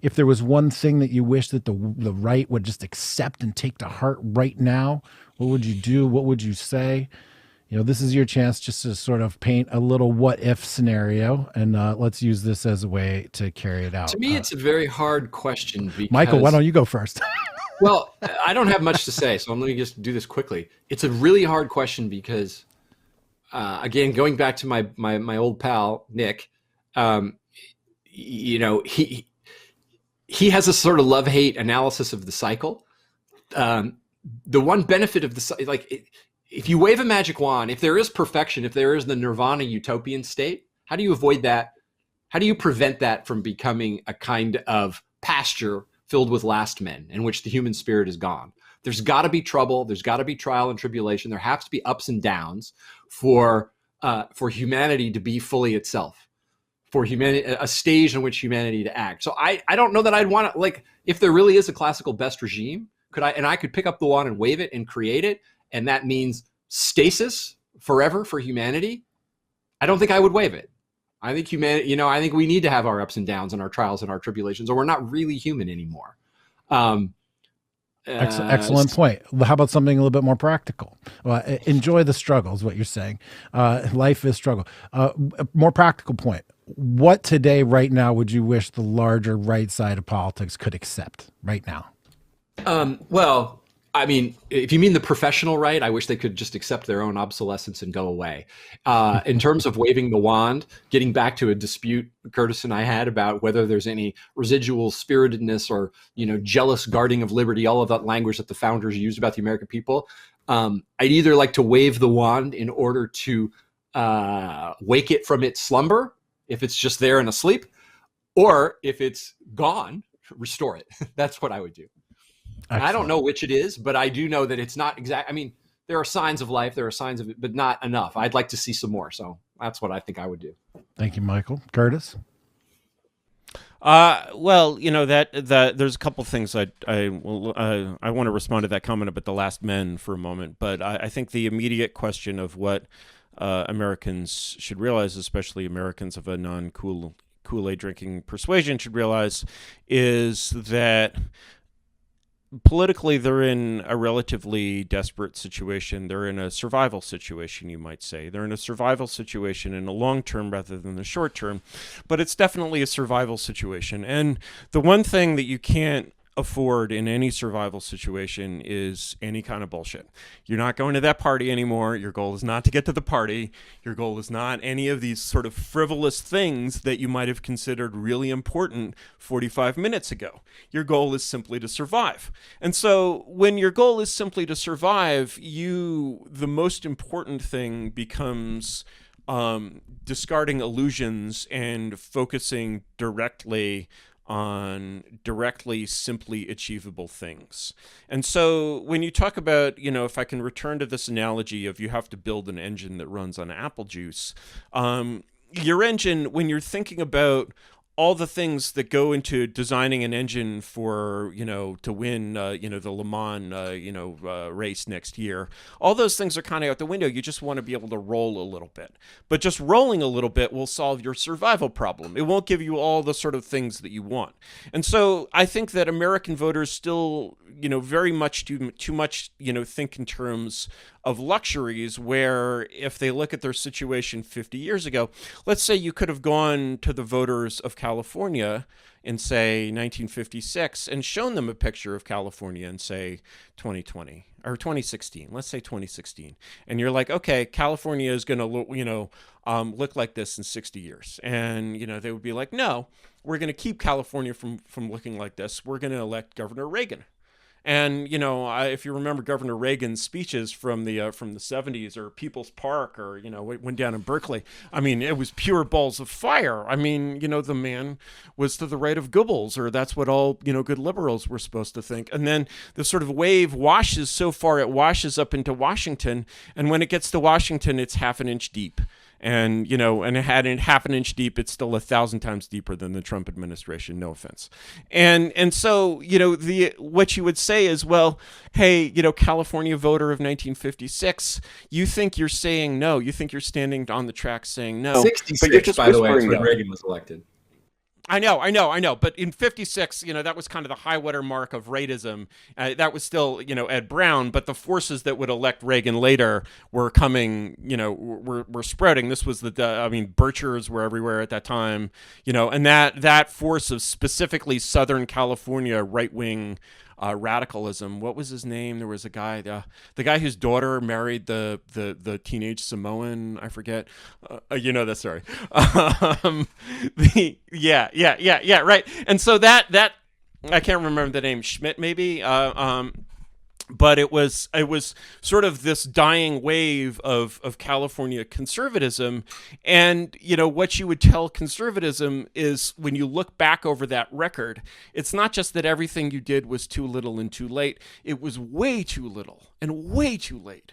if there was one thing that you wish that the right would just accept and take to heart right now, what would you do? What would you say? This is your chance just to sort of paint a little what if scenario, and let's use this as a way to carry it out. To me, it's a very hard question because... Michael, why don't you go first? Well, I don't have much to say, so let me just do this quickly. It's a really hard question because, again, going back to my old pal, Nick, he has a sort of love-hate analysis of the cycle. The one benefit of if you wave a magic wand, if there is perfection, if there is the nirvana utopian state, how do you avoid that? How do you prevent that from becoming a kind of pasture filled with last men in which the human spirit is gone? There's got to be trouble. There's got to be trial and tribulation. There has to be ups and downs for humanity to be fully itself, for humanity, a stage in which humanity to act. So I don't know that I'd want to, if there really is a classical best regime, I could pick up the wand and wave it and create it, and that means stasis forever for humanity, I don't think I would wave it. I think humanity, I think we need to have our ups and downs and our trials and our tribulations, or we're not really human anymore. Excellent point. How about something a little bit more practical? Enjoy the struggle is what you're saying. Life is struggle. More practical point. What today, right now, would you wish the larger right side of politics could accept right now? Well, I mean, if you mean the professional right, I wish they could just accept their own obsolescence and go away. In terms of waving the wand, getting back to a dispute Curtis and I had about whether there's any residual spiritedness or, jealous guarding of liberty, all of that language that the founders used about the American people. I'd either like to wave the wand in order to wake it from its slumber, if it's just there and asleep, or if it's gone, restore it. That's what I would do. Excellent. I don't know which it is, but I do know that it's not exact. I mean, there are signs of life, there are signs of it, but not enough. I'd like to see some more. So that's what I think I would do. Thank you, Michael. Curtis? Well, that there's a couple things I want to respond to that comment about the last men for a moment, but I think the immediate question of what Americans should realize, especially Americans of a non-Kool-Aid drinking persuasion should realize, is that politically, they're in a relatively desperate situation. They're in a survival situation, you might say. They're in a survival situation in the long term rather than the short term, but it's definitely a survival situation. And the one thing that you can't afford in any survival situation is any kind of bullshit. You're not going to that party anymore. Your goal is not to get to the party. Your goal is not any of these sort of frivolous things that you might have considered really important 45 minutes ago. Your goal is simply to survive. And so when your goal is simply to survive, the most important thing becomes discarding illusions and focusing directly on simply achievable things. And so when you talk about, if I can return to this analogy of you have to build an engine that runs on apple juice, your engine, when you're thinking about all the things that go into designing an engine for, to win, the Le Mans, race next year, all those things are kind of out the window. You just want to be able to roll a little bit. But just rolling a little bit will solve your survival problem. It won't give you all the sort of things that you want. And so I think that American voters still, very much too much, think in terms of luxuries, where if they look at their situation 50 years ago, let's say you could have gone to the voters of California in, say, 1956 and shown them a picture of California in, say, 2020 or 2016. Let's say 2016. And you're like, okay, California is going to look like this in 60 years. And, they would be like, no, we're going to keep California from looking like this. We're going to elect Governor Reagan. And, if you remember Governor Reagan's speeches from the 70s, or People's Park, or, went down in Berkeley, I mean, it was pure balls of fire. I mean, the man was to the right of Goebbels, or that's what all, good liberals were supposed to think. And then the sort of wave washes so far, it washes up into Washington. And when it gets to Washington, it's half an inch deep. And, and it had half an inch deep, it's still 1,000 times deeper than the Trump administration, no offense. And so, what you would say is, well, hey, California voter of 1956, you think you're saying no, you think you're standing on the track saying no. 66, by the way, is when Reagan was elected. I know. But in '56, that was kind of the high water mark of Reaganism. That was still, Ed Brown. But the forces that would elect Reagan later were coming, were spreading. This was Birchers were everywhere at that time, and that force of specifically Southern California right wing radicalism. What was his name? There was a guy, the guy whose daughter married the teenage Samoan. I forget. You know that story. Right. And so that I can't remember the name. Schmidt, maybe. But it was sort of this dying wave of California conservatism. And, what you would tell conservatism is when you look back over that record, it's not just that everything you did was too little and too late. It was way too little and way too late.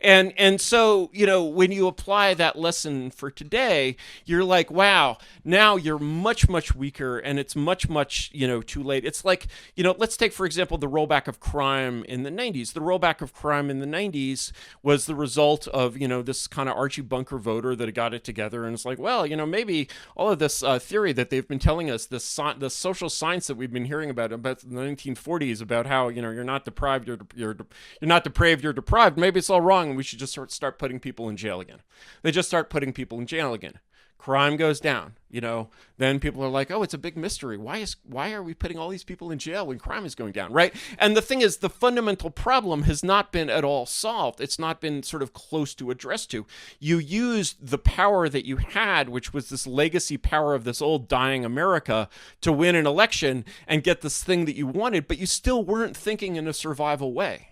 And so, when you apply that lesson for today, you're like, wow, now you're much, much weaker, and it's much, much, too late. It's like, let's take, for example, the rollback of crime in the 90s. The rollback of crime in the 90s was the result of, this kind of Archie Bunker voter that got it together, and it's like, well, maybe all of this theory that they've been telling us, the social science that we've been hearing about the 1940s, about how, you're not deprived, you're not depraved, you're deprived. Maybe it's all wrong. We should just start putting people in jail again. They just start putting people in jail again. Crime goes down, then people are like, oh, it's a big mystery. Why are we putting all these people in jail when crime is going down, right? And the thing is, the fundamental problem has not been at all solved. It's not been sort of close to addressed to. You used the power that you had, which was this legacy power of this old dying America, to win an election and get this thing that you wanted, but you still weren't thinking in a survival way.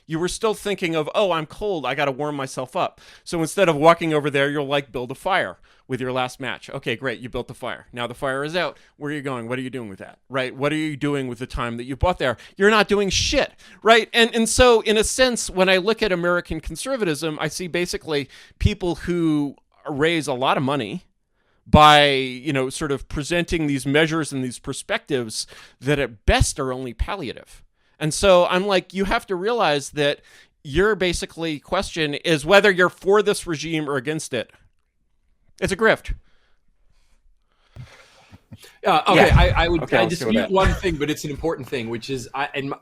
You were still thinking of, oh, I'm cold, I got to warm myself up. So instead of walking over there, you'll build a fire with your last match. Okay, great, you built the fire. Now the fire is out. Where are you going? What are you doing with that, right? What are you doing with the time that you bought there? You're not doing shit, right? And so in a sense, when I look at American conservatism, I see basically people who raise a lot of money by, sort of presenting these measures and these perspectives that at best are only palliative. And so I'm like, you have to realize that your basically question is whether you're for this regime or against it. It's a grift. Okay, yeah. I would okay, dispute one thing, but it's an important thing, which is I'm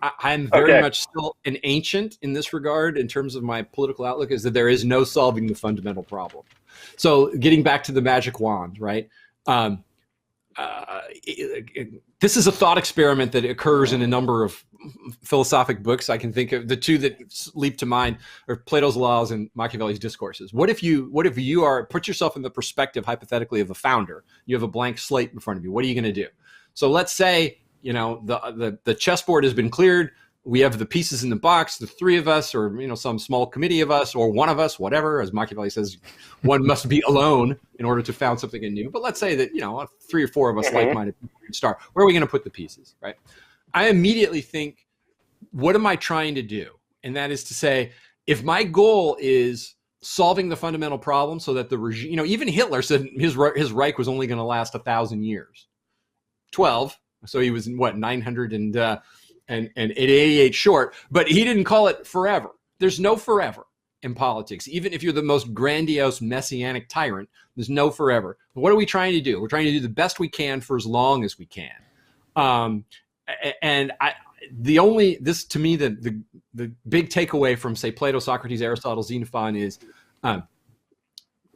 very much still an ancient in this regard in terms of my political outlook, is that there is no solving the fundamental problem. So getting back to the magic wand, right? This is a thought experiment that occurs in a number of philosophic books. I can think of the two that leap to mind are Plato's Laws and Machiavelli's Discourses. What if you put yourself in the perspective, hypothetically, of a founder? You have a blank slate in front of you. What are you going to do? So let's say, the chessboard has been cleared. We have the pieces in the box, the three of us, or some small committee of us, or one of us, whatever. As Machiavelli says, one must be alone in order to found something anew. But let's say that 3 or 4 of us like-minded people start. Where are we going to put the pieces, right? I immediately think, what am I trying to do? And that is to say, if my goal is solving the fundamental problem, so that the regime, even Hitler said his Reich was only going to last 1,000 years, 12. So he was 900 and 88 short, but he didn't call it forever. There's no forever in politics. Even if you're the most grandiose messianic tyrant, there's no forever. But what are we trying to do? We're trying to do the best we can for as long as we can. This to me, the big takeaway from, say, Plato, Socrates, Aristotle, Xenophon is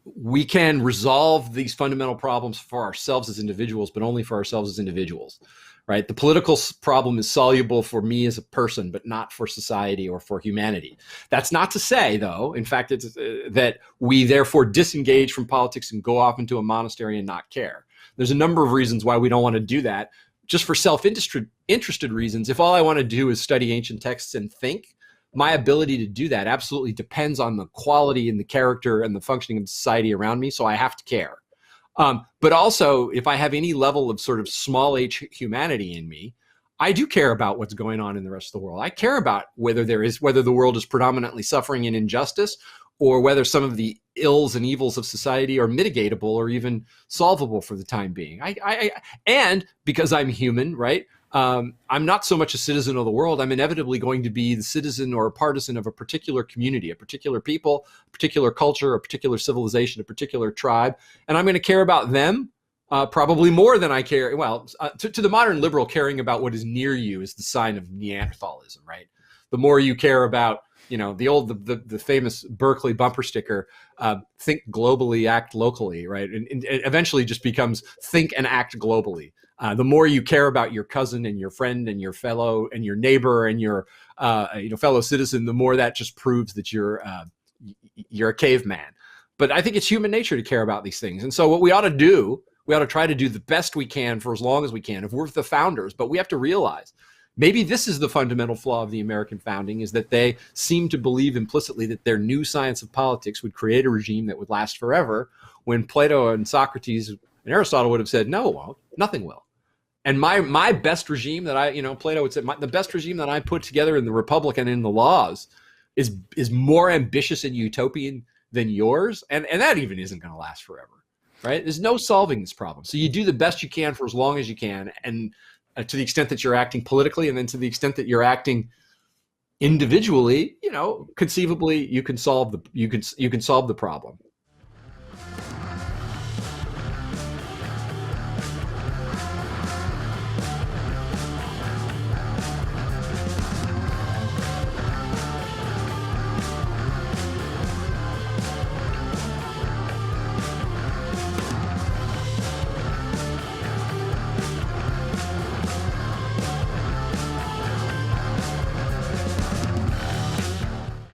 we can resolve these fundamental problems for ourselves as individuals, but only for ourselves as individuals. Right? The political problem is soluble for me as a person, but not for society or for humanity. That's not to say, though, in fact, it's that we therefore disengage from politics and go off into a monastery and not care. There's a number of reasons why we don't want to do that. Just for self-interested reasons, if all I want to do is study ancient texts and think, my ability to do that absolutely depends on the quality and the character and the functioning of society around me, so I have to care. But also, if I have any level of sort of small h humanity in me, I do care about what's going on in the rest of the world. I care about whether the world is predominantly suffering in injustice, or whether some of the ills and evils of society are mitigatable or even solvable for the time being. And because I'm human, right? I'm not so much a citizen of the world. I'm inevitably going to be the citizen or a partisan of a particular community, a particular people, a particular culture, a particular civilization, a particular tribe. And I'm going to care about them probably more than I care. Well, to the modern liberal, caring about what is near you is the sign of Neanderthalism, right? The more you care about, the famous Berkeley bumper sticker, think globally, act locally, right? And it eventually just becomes think and act globally. The more you care about your cousin and your friend and your fellow and your neighbor and your fellow citizen, the more that just proves that you're a caveman. But I think it's human nature to care about these things. And so what we ought to do, we ought to try to do the best we can for as long as we can if we're the founders. But we have to realize maybe this is the fundamental flaw of the American founding, is that they seem to believe implicitly that their new science of politics would create a regime that would last forever, when Plato and Socrates and Aristotle would have said, no, it won't. Nothing will. And my best regime that Plato would say, the best regime that I put together in the Republic and in the laws is more ambitious and utopian than yours. And that even isn't going to last forever, right? There's no solving this problem. So you do the best you can for as long as you can. And to the extent that you're acting politically, and then to the extent that you're acting individually, conceivably you can solve the problem.